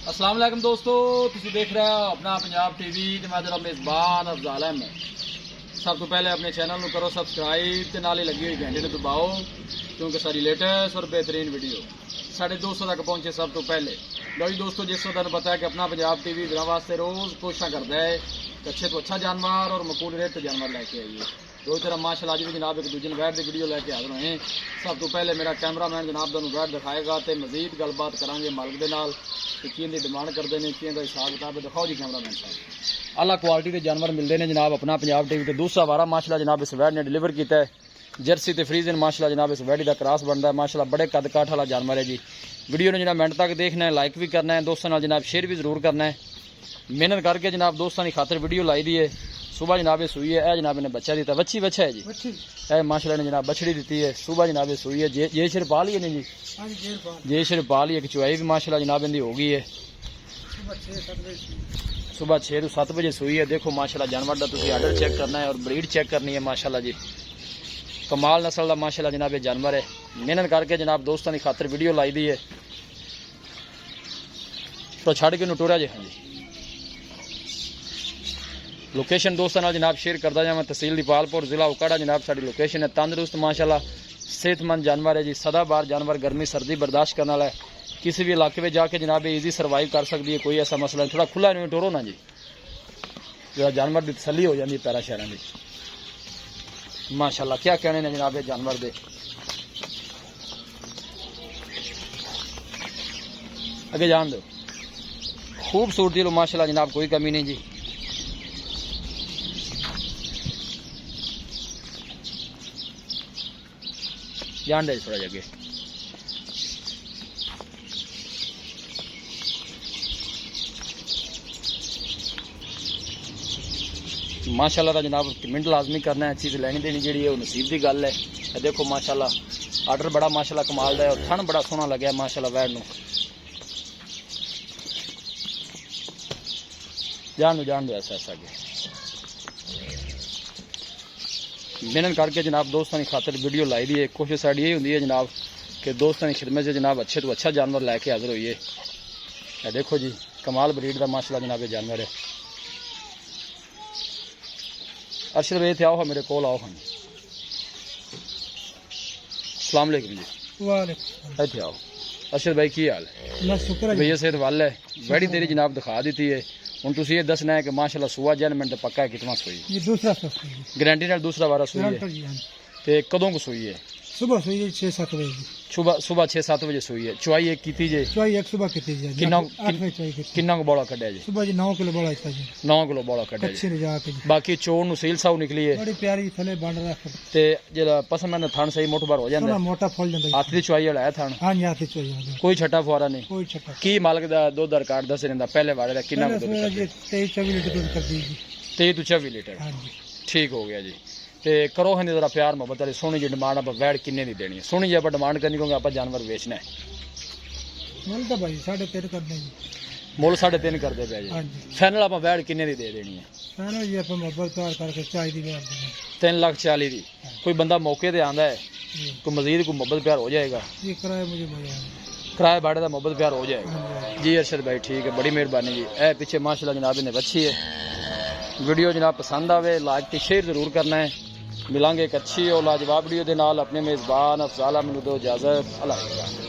अस्सलाम वालेकुम दोस्तों, तुम देख रहे हो अपना पंजाब टीवी ते मैं जरा मेज़बान अफजाल अहमद। सब तो पहले अपने चैनल को करो सबसक्राइब ते नाल लगी हुई घंटे दबाओ क्योंकि सारी लेटेस्ट और बेहतरीन वीडियो साढ़े 200 तक पहुंचे सब तो पहले। लो जी दोस्तों, जिस तरह पता है कि अपना पंजाब टीवी बिना वास्ते रोज़ कोशिश करता है कि अच्छे तो अच्छा जानवर और मकूल रेट जानवर लैके आइए। दो तरह माशाल्लाह जी भी जनाब एक दूजे वैट की वीडियो लैके हाजिर होए। सब तो पहले मेरा कैमरामैन जनाब तुहानू वैट दिखाएगा तो मजीद गलबात करांगे मालिक दे नाल कि की डिमांड करते हैं, की हिसाब किताब दिखाओ जी कैमरामैन साहब। आला क्वालिटी के जानवर मिलते हैं जनाब अपना पंजाब टीवी ते। दूसरा वारा माशाल्लाह जनाब इस वैट ने डिलीवर किया है जर्सी ते फ्रीजन माशाल्लाह जनाब इस वैडी का क्रॉस बनता है। माशाल्लाह बड़े कद काठ वाला जानवर है जी। वीडियो ने जनाब मिनट तक देखना है, लाइक भी करना है, दोस्तों नाल जनाब शेयर भी जरूर करना है। मेहनत करके जनाब दोस्तों की खातर वीडियो लाई दी है। सुबह जनाब ये सुई है, जनाब ने बच्चा दिता, बच्ची बच्चा है जी, माशाल्लाह ने जनाब बछड़ी दी है। सुबह जनाब ये सुई है, जे सिर पा ली है जी, जे सिर पा ली है। चुआई भी माशाल्लाह जनाब इनकी हो गई है। सुबह 6 to 7 बजे सुई है। देखो माशाल्लाह जानवर का तुम आर्डर चेक करना है और ब्रीड चेक करनी है। माशाल्लाह जी कमाल नस्ल का माशाल्लाह जनाब ये जानवर है। मेहनत करके जनाब दोस्तों की खातर वीडियो लाई दी है तो छड़ के टुरा जी। हाँ जी लोकेशन दोस्तों नाल जनाब शेयर करता जावां। तहसील दीपालपुर जिला उकाड़ा जनाब साड़ी लोकेशन है। तंदुरुस्त माशाल्लाह सेहतमंद जानवर है जी। सदाबार जानवर, गर्मी सर्दी बर्दाश्त करने वाला है। किसी भी इलाके में जाके जनाब ईजी सर्वाइव कर सकती है, कोई ऐसा मसला नहीं। थोड़ा खुला नहीं टोरो ना जी, जो जानवर की तसली हो जाती है पैरा शहर की। माशाल्लाह क्या कहने ने जनाब ये जानवर दे। अगे जान दो, खूबसूरती लो माशाल्लाह जनाब कोई कमी नहीं जी। जान दे थोड़ा जगह माशाल्लाह जनाब कमेंट लाजमी करना है। चीज़ लेनी देनी जी है नसीब की गल है। देखो माशाल्लाह आर्डर बड़ा माशाल्लाह कमाल का है और थन बड़ा सोहना लगे माशाल्लाह वैड नूं। जान दो ऐसा ऐसा मेहनत करके जनाब दोस्तों की खातर वीडियो लाई दी है। कोशिश साड़ी यही होंगी है जनाब कि दोस्तों की खिदमत से जनाब अच्छे तो अच्छा जानवर लैके हाजिर होइए। देखो जी कमाल ब्रीड का माशाल्लाह जनाब ये जानवर है। अरशद भाई थे आओ मेरे कोल आओ। हाँ अस्सलाम वालेकुम जी। वालेकुम इतने आओ। अरशद भाई की हाल है? भैया सेहत वाल है। बड़ी देरी जनाब दिखा दी है। हुण तुसीं ये दसना है कि माशाल्लाह सुआ जजमेंट पक्का है कितना सुई? ये दूसरा गारंटी नाल दूसरा वारा सुई है। ते कदों को सुई है? सुबह सुई है 6-7 बजे। सुबह 6-7 बजे सुई है। चुआई एक कीती जे? चुआई एक सुबह कीती जे। कितना को बोला कड्या जी? सुबह जी 9 किलो बोला इत्ता जी। 9 किलो बोला कड्या जी। बाकी चोर नु सील साउ निकली है। बड़ी प्यारी थले बंड रख ते जेड़ा पसंद थान सही मोट भर हो जांदा है। मोटा फुल जांदा है। हाथ दी चुआई वाला है थान? हां जी हाथ दी चुआई वाला। कोई छटा फुआरा नहीं? कोई छटा। की मालिक दा दूध रिकॉर्ड दस रहिंदा पहले वाले दा कितना दूध? 23-24 लीटर दूध कर दी जी। 23-24 लीटर। हां जी ठीक हो गया जी। ते करो हैं जरा प्यार मोहब्बत वाली सोहनी जी डिमांड आप वैड किन्ने दी देनी है? सोहनी जी आप डिमांड करनी क्योंकि आप जानवर बेचना है। मुल तो भाई 3.5 कर देंगे। मुल 3.5 कर दे जी। फाइनल आप वैड किन्ने दी दे देनी है? फाइनल जी आप मोहब्बत प्यार करके 4 दी वैड देंगे। 3,40,000 दी। कोई बंदा मौके ते आंदा है कोई मजीद कोई मोहब्बत प्यार हो जाएगा? ये किराया मुझे किराए भाड़े का मोहब्बत प्यार हो जाएगा जी। अरशद भाई ठीक है, बड़ी मेहरबानी जी। ए पीछे माशाल्लाह जनाब ने बच्ची है। वीडियो जनाब पसंद आवे लाइक ते शेयर जरूर करना है। मिलांगे एक अच्छी और लाजवाब वीडियो के नाल। अपने मेज़बान अफजाल अहमद दो इजाज़त। अल्लाह हाफ़िज़।